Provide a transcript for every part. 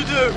to do.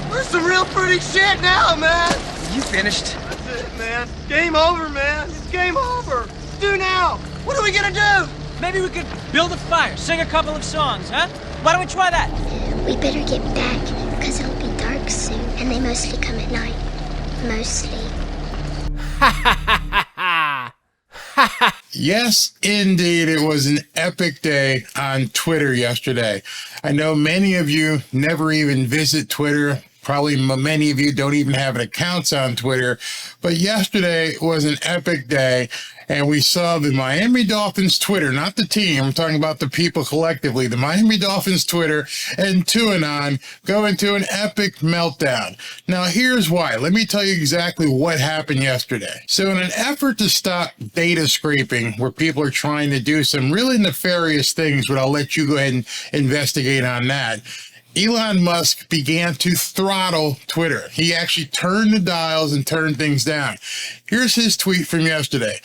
We're some real pretty shit now, man. You finished? That's it, man. Game over, man. It's game over. What do now? What are we gonna do? Maybe we could build a fire, sing a couple of songs, huh? Why don't we try that? We better get back, because it'll be dark soon, and they mostly come at night. Mostly. Yes, indeed, it was an epic day on Twitter yesterday. I know many of you never even visit Twitter. Probably many of you don't even have an account on Twitter. But yesterday was an epic day, and we saw the Miami Dolphins Twitter, not the team, I'm talking about the people collectively, the Miami Dolphins Twitter and Tuanon go into an epic meltdown. Now, here's why. Let me tell you exactly what happened yesterday. So in an effort to stop data scraping, where people are trying to do some really nefarious things, but I'll let you go ahead and investigate on that, Elon Musk began to throttle Twitter. He actually turned the dials and turned things down. Here's his tweet from yesterday.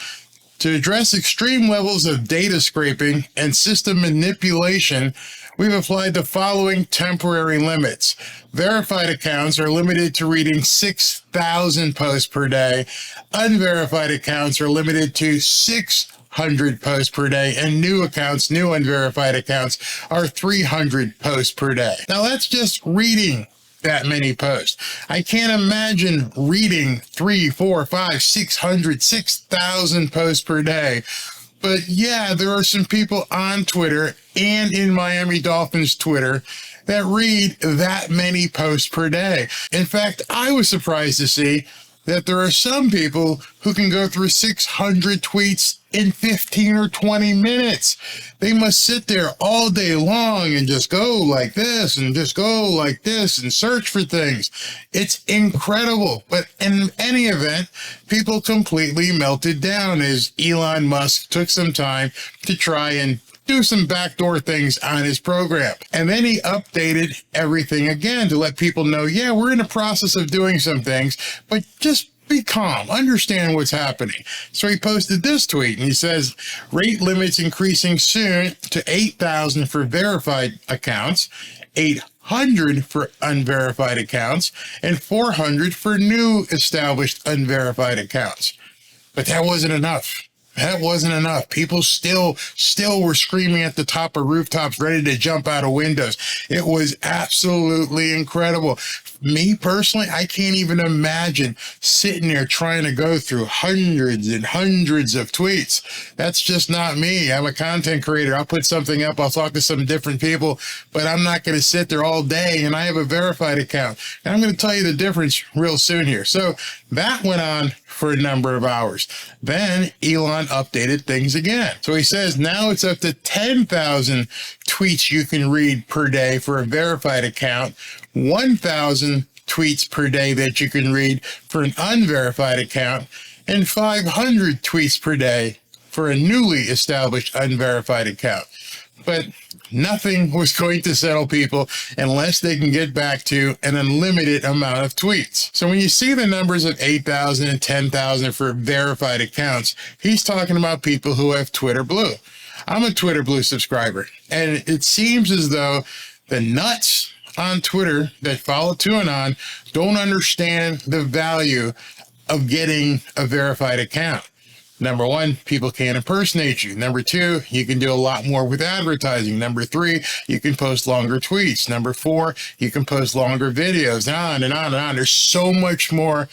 To address extreme levels of data scraping and system manipulation, we've applied the following temporary limits. Verified accounts are limited to reading 6,000 posts per day. Unverified accounts are limited to 600 posts per day, and new accounts, new unverified accounts, are 300 posts per day. Now that's just reading that many posts. I can't imagine reading 300, 400, 500, 600, 6,000 posts per day. But yeah, there are some people on Twitter and in Miami Dolphins Twitter that read that many posts per day. In fact, I was surprised to see that there are some people who can go through 600 tweets in 15 or 20 minutes. They must sit there all day long and just go like this and just go like this and search for things. It's incredible. But in any event, people completely melted down as Elon Musk took some time to try and do some backdoor things on his program. And then he updated everything again to let people know, yeah, we're in the process of doing some things, but just be calm, understand what's happening. So he posted this tweet and he says, rate limits increasing soon to 8,000 for verified accounts, 800 for unverified accounts, and 400 for new established unverified accounts. But that wasn't enough. That wasn't enough. People still were screaming at the top of rooftops, ready to jump out of windows. It was absolutely incredible. Me personally, I can't even imagine sitting there trying to go through hundreds and hundreds of tweets. That's just not me. I'm a content creator. I'll put something up. I'll talk to some different people, but I'm not going to sit there all day, and I have a verified account. And I'm going to tell you the difference real soon here. So that went on for a number of hours. Then Elon updated things again. So he says now it's up to 10,000 tweets you can read per day for a verified account, 1,000 tweets per day that you can read for an unverified account, and 500 tweets per day for a newly established unverified account. But nothing was going to settle people unless they can get back to an unlimited amount of tweets. So when you see the numbers of 8,000 and 10,000 for verified accounts, he's talking about people who have Twitter Blue. I'm a Twitter Blue subscriber, and it seems as though the nuts on Twitter that follow Tuanon don't understand the value of getting a verified account. Number one, people can't impersonate you. Number two, you can do a lot more with advertising. Number three, you can post longer tweets. Number four, you can post longer videos, on and on and on. There's so much more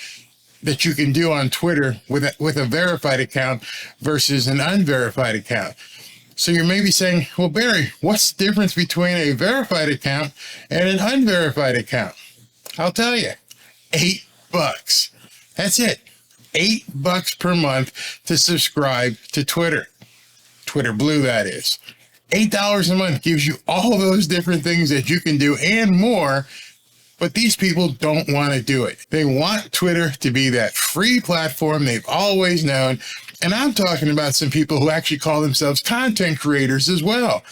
that you can do on Twitter with a verified account versus an unverified account. So you may be saying, well, Barry, what's the difference between a verified account and an unverified account? I'll tell you, $8. That's it. $8 per month to subscribe to Twitter. Twitter Blue, that is. $8 a month gives you all those different things that you can do and more, but these people don't want to do it. They want Twitter to be that free platform they've always known. And I'm talking about some people who actually call themselves content creators as well.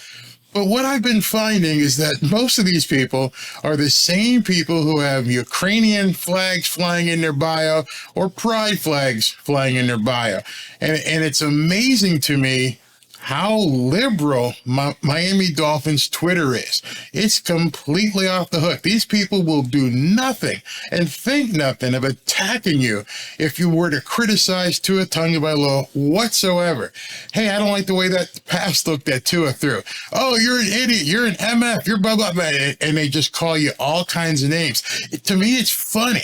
But what I've been finding is that most of these people are the same people who have Ukrainian flags flying in their bio or pride flags flying in their bio. And it's amazing to me how liberal Miami Dolphins Twitter is. It's completely off the hook. These people will do nothing and think nothing of attacking you if you were to criticize Tua Tagovailoa whatsoever. Hey, I don't like the way that pass looked at Tua through. Oh, you're an idiot. You're an MF. You're blah, blah, blah. And they just call you all kinds of names. To me, it's funny.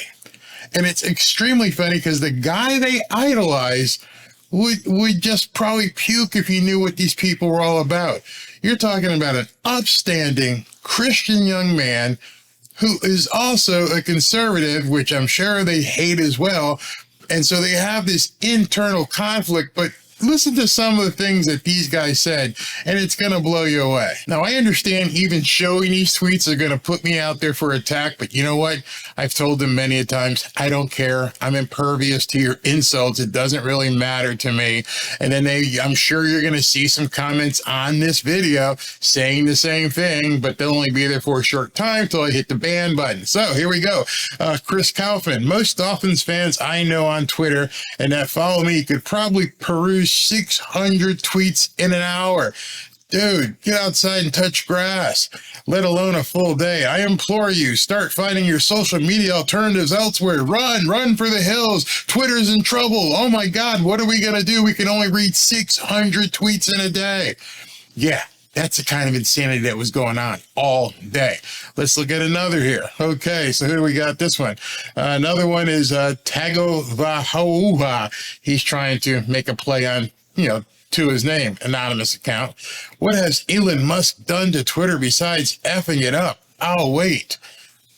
And it's extremely funny because the guy they idolize would just probably puke if he knew what these people were all about. You're talking about an upstanding Christian young man who is also a conservative, which I'm sure they hate as well. And so they have this internal conflict, but listen to some of the things that these guys said, and it's going to blow you away. Now, I understand even showing these tweets are going to put me out there for attack, but you know what? I've told them many a times, I don't care. I'm impervious to your insults. It doesn't really matter to me. And then I'm sure you're going to see some comments on this video saying the same thing, but they'll only be there for a short time till I hit the ban button. So here we go. Chris Kaufman, most Dolphins fans I know on Twitter and that follow me could probably peruse 600 tweets in an hour. Dude, get outside and touch grass, let alone a full day. I implore you, start finding your social media alternatives elsewhere. Run for the hills. Twitter's in trouble. Oh my God, what are we going to do? We can only read 600 tweets in a day. Yeah, that's the kind of insanity that was going on all day. Let's look at another here. Okay, so who do we got this one? Another one is Tagovailoa. He's trying to make a play on, to his name, anonymous account. What has Elon Musk done to Twitter besides effing it up? I'll wait.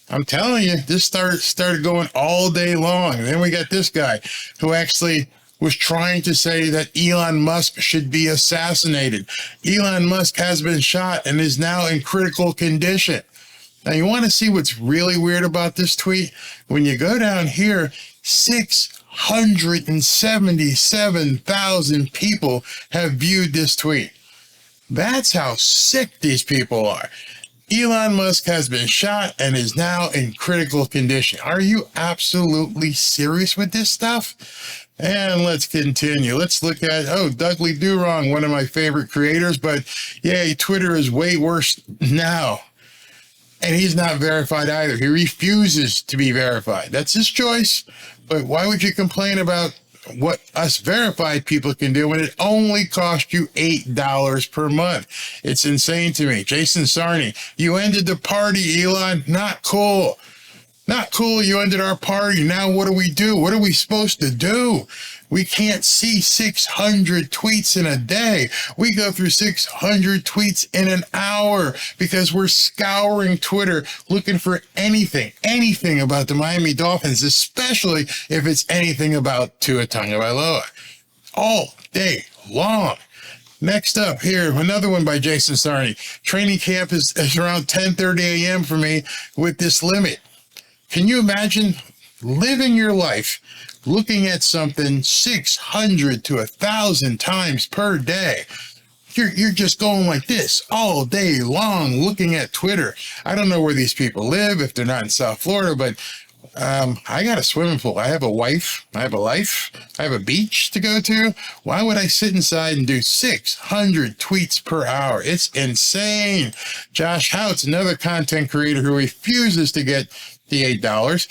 I'm telling you, this started going all day long. And then we got this guy who actually was trying to say that Elon Musk should be assassinated. Elon Musk has been shot and is now in critical condition. Now, you want to see what's really weird about this tweet? When you go down here, 677,000 people have viewed this tweet. That's how sick these people are. Elon Musk has been shot and is now in critical condition. Are you absolutely serious with this stuff? And let's continue. Let's look at, Dudley Do-Wrong, one of my favorite creators, but yeah, Twitter is way worse now. And he's not verified either. He refuses to be verified. That's his choice. But why would you complain about what us verified people can do when it only costs you $8 per month? It's insane to me. Jason Sarney, you ended the party, Elon. Not cool. Not cool. You ended our party. Now what do we do? What are we supposed to do? We can't see 600 tweets in a day. We go through 600 tweets in an hour because we're scouring Twitter looking for anything about the Miami Dolphins, especially if it's anything about Tua Tagovailoa. All day long. Next up here, another one by Jason Sarney. Training camp is around 10:30 a.m. for me with this limit. Can you imagine living your life looking at something 600 to 1,000 times per day? You're just going like this all day long looking at Twitter. I don't know where these people live, if they're not in South Florida, but I got a swimming pool. I have a wife. I have a life. I have a beach to go to. Why would I sit inside and do 600 tweets per hour? It's insane. Josh Houts, another content creator who refuses to get the $8.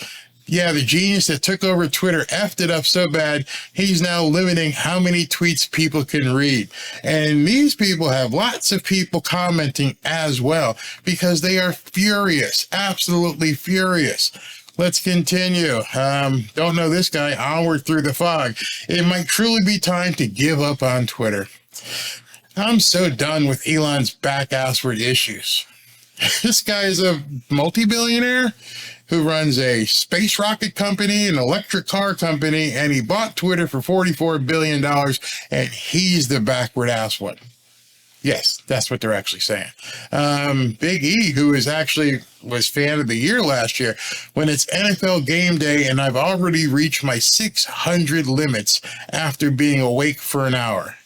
Yeah, the genius that took over Twitter effed it up so bad, he's now limiting how many tweets people can read. And these people have lots of people commenting as well because they are furious, absolutely furious. Let's continue. Don't know this guy. Onward through the fog. It might truly be time to give up on Twitter. I'm so done with Elon's back-assward issues. This guy is a multi-billionaire who runs a space rocket company, an electric car company, and he bought Twitter for $44 billion, and he's the backward ass one. Yes, that's what they're actually saying. Big E, who was fan of the year last year, when it's NFL game day and I've already reached my 600 limits after being awake for an hour.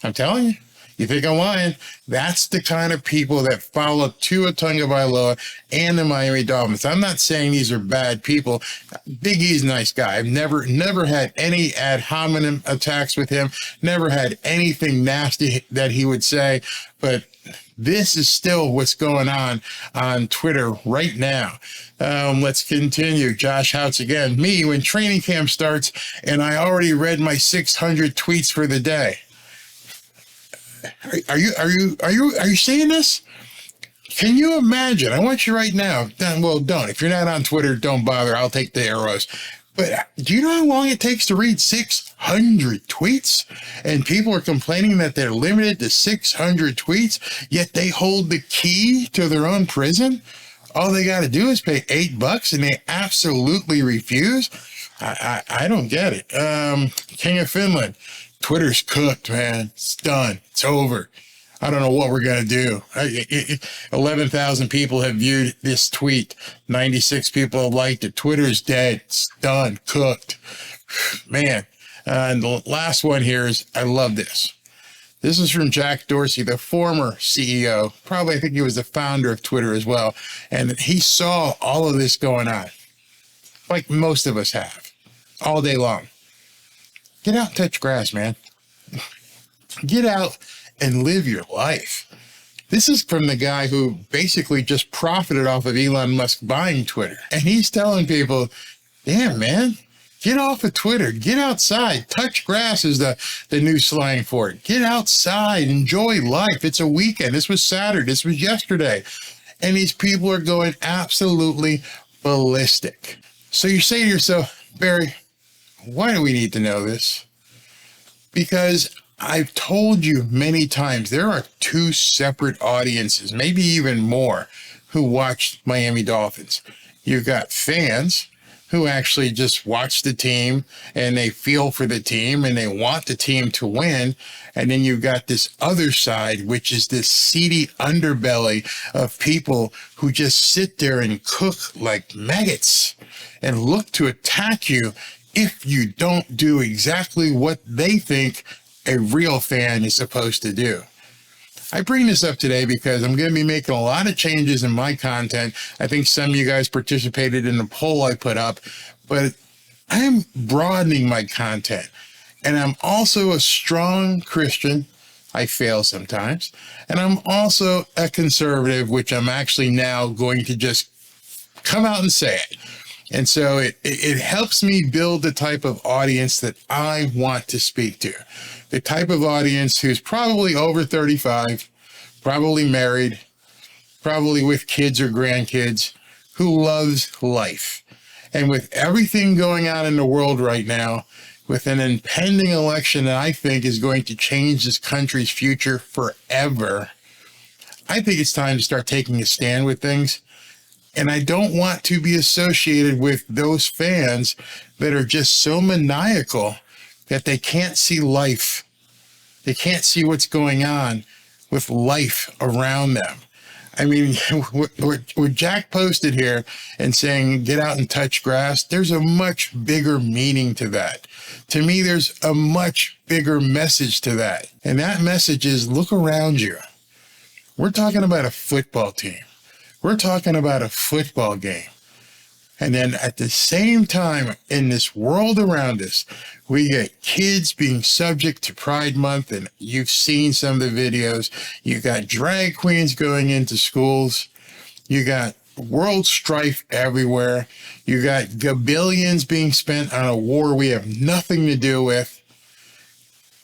I'm telling you, You think I'm lying? That's the kind of people that follow Tua Tagovailoa and the Miami Dolphins. I'm not saying these are bad people. Big E's a nice guy. I've never had any ad hominem attacks with him, never had anything nasty that he would say, but this is still what's going on Twitter right now. Let's continue. Josh Houts again. Me, when training camp starts and I already read my 600 tweets for the day. Are you saying this? Can you imagine? I want you right now. Well, don't. If you're not on Twitter, don't bother. I'll take the arrows. But do you know how long it takes to read 600 tweets? And people are complaining that they're limited to 600 tweets, yet they hold the key to their own prison. All they got to do is pay $8 and they absolutely refuse. I don't get it. King of Finland, Twitter's cooked, man. It's done. It's over. I don't know what we're going to do. 11,000 people have viewed this tweet. 96 people have liked it. Twitter's dead. It's done. Cooked. Man. And the last one here is, I love this. This is from Jack Dorsey, the former CEO. Probably, I think he was the founder of Twitter as well. And he saw all of this going on, like most of us have, all day long. Get out and touch grass, man. Get out and live your life. This is from the guy who basically just profited off of Elon Musk buying Twitter. And he's telling people, damn, man, get off of Twitter. Get outside. Touch grass is the new slang for it. Get outside. Enjoy life. It's a weekend. This was Saturday. This was yesterday. And these people are going absolutely ballistic. So you say to yourself, Barry, why do we need to know this? Because I've told you many times, there are two separate audiences, maybe even more, who watch Miami Dolphins. You've got fans who actually just watch the team and they feel for the team and they want the team to win. And then you've got this other side, which is this seedy underbelly of people who just sit there and cook like maggots and look to attack you if you don't do exactly what they think a real fan is supposed to do. I bring this up today because I'm going to be making a lot of changes in my content. I think some of you guys participated in the poll I put up, but I'm broadening my content. And I'm also a strong Christian. I fail sometimes. And I'm also a conservative, which I'm actually now going to just come out and say it. And so it helps me build the type of audience that I want to speak to. The type of audience who's probably over 35, probably married, probably with kids or grandkids, who loves life. And with everything going on in the world right now, with an impending election that I think is going to change this country's future forever, I think it's time to start taking a stand with things. And I don't want to be associated with those fans that are just so maniacal that they can't see life. They can't see what's going on with life around them. I mean, what Jack posted here and saying, get out and touch grass, there's a much bigger meaning to that. To me, there's a much bigger message to that. And that message is, look around you. We're talking about a football team. We're talking about a football game. And then at the same time, in this world around us, we get kids being subject to Pride Month, and you've seen some of the videos. You got drag queens going into schools. You got world strife everywhere. You got gabillions being spent on a war we have nothing to do with.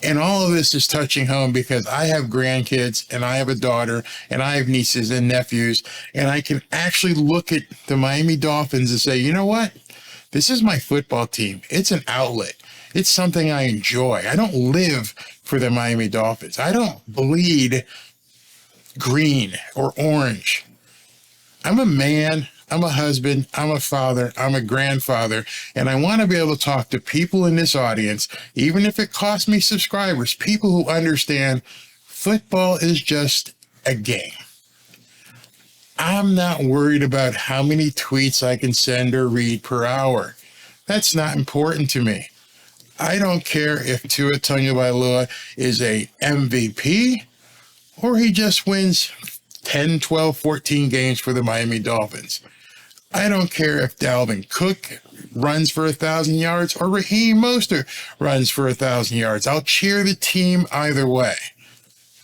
And all of this is touching home because I have grandkids and I have a daughter and I have nieces and nephews. And I can actually look at the Miami Dolphins and say, you know what? This is my football team. It's an outlet. It's something I enjoy. I don't live for the Miami Dolphins. I don't bleed green or orange. I'm a man. I'm a husband, I'm a father, I'm a grandfather, and I want to be able to talk to people in this audience, even if it costs me subscribers, people who understand football is just a game. I'm not worried about how many tweets I can send or read per hour. That's not important to me. I don't care if Tua Tagovailoa is a MVP or he just wins 10, 12, 14 games for the Miami Dolphins. I don't care if Dalvin Cook runs for 1,000 yards or Raheem Mostert runs for 1,000 yards. I'll cheer the team either way.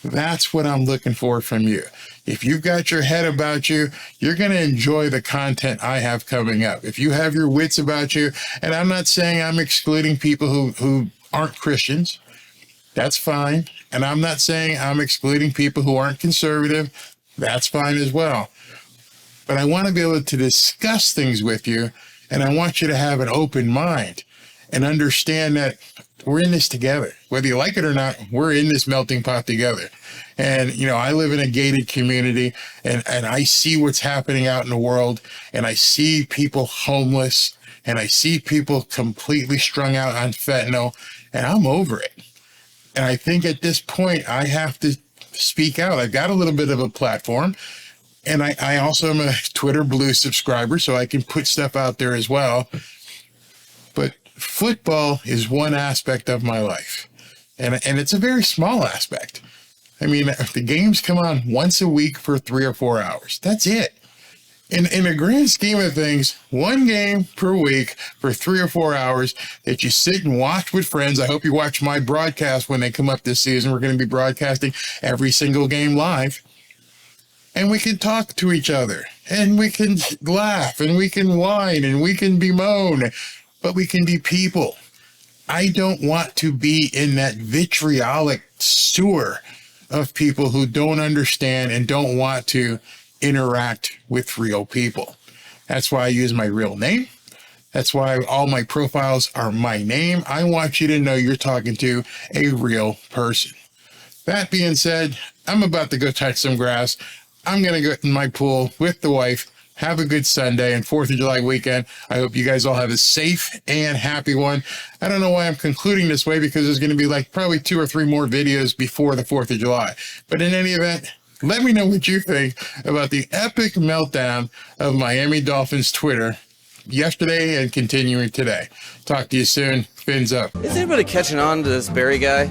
That's what I'm looking for from you. If you've got your head about you, you're going to enjoy the content I have coming up. If you have your wits about you, and I'm not saying I'm excluding people who aren't Christians, that's fine. And I'm not saying I'm excluding people who aren't conservative, that's fine as well. But I want to be able to discuss things with you, and I want you to have an open mind and understand that we're in this together. Whether you like it or not, we're in this melting pot together. And, you know, I live in a gated community, and I see what's happening out in the world, and I see people homeless, and I see people completely strung out on fentanyl, and I'm over it. And I think at this point, I have to speak out. I've got a little bit of a platform, and I also am a Twitter Blue subscriber, so I can put stuff out there as well. But football is one aspect of my life, and it's a very small aspect. I mean, the games come on once a week for 3 or 4 hours. That's it. In the grand scheme of things, one game per week for 3 or 4 hours that you sit and watch with friends. I hope you watch my broadcast when they come up this season. We're going to be broadcasting every single game live. And we can talk to each other, and we can laugh, and we can whine, and we can bemoan, but we can be people. I don't want to be in that vitriolic sewer of people who don't understand and don't want to interact with real people. That's why I use my real name. That's why all my profiles are my name. I want you to know you're talking to a real person. That being said, I'm about to go touch some grass. I'm going to go in my pool with the wife. Have a good Sunday and 4th of July weekend. I hope you guys all have a safe and happy one. I don't know why I'm concluding this way, because there's going to be like probably 2 or 3 more videos before the 4th of July. But in any event, let me know what you think about the epic meltdown of Miami Dolphins Twitter yesterday and continuing today. Talk to you soon. Fins up. Is anybody catching on to this Barry guy?